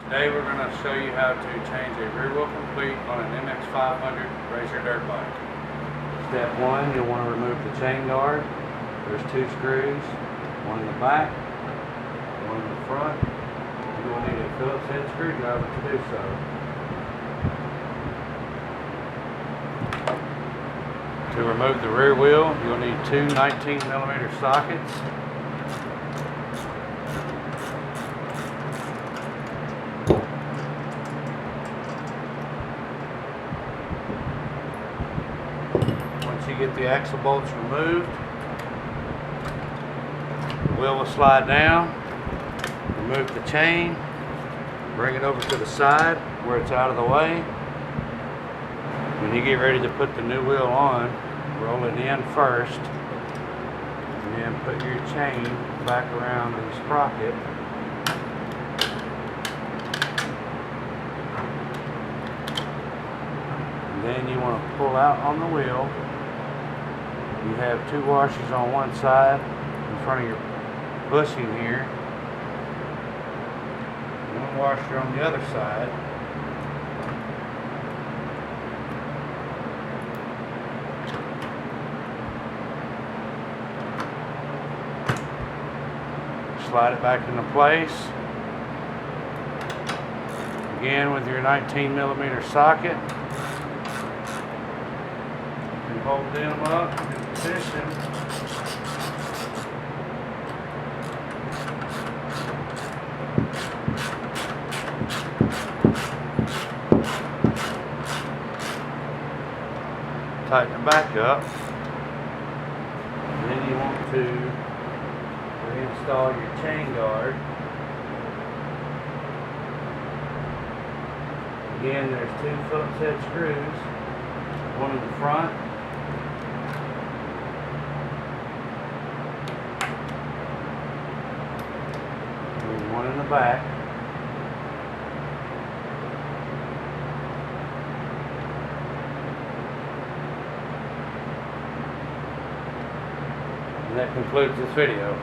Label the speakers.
Speaker 1: Today we're going to show you how to change a rear wheel complete on an MX500 Racer dirt bike. Step 1, you'll want to remove the chain guard. There's 2 screws, one in the back, one in the front. You will need a Phillips head screwdriver to do so. To remove the rear wheel, you'll need 2 19mm sockets. Once you get the axle bolts removed, the wheel will slide down. Remove the chain, bring it over to the side where it's out of the way. When you get ready to put the new wheel on, roll it in first, and then put your chain back around the sprocket. And then you want to pull out on the wheel. You have 2 washers on one side in front of your bushing here. One washer on the other side. Slide it back into place. Again with your 19mm socket. And hold them up in position. Tighten it back up. And then you want to reinstall your chain guard. Again, there's 2 Phillips head screws, one in the front, and one in the back. And that concludes this video.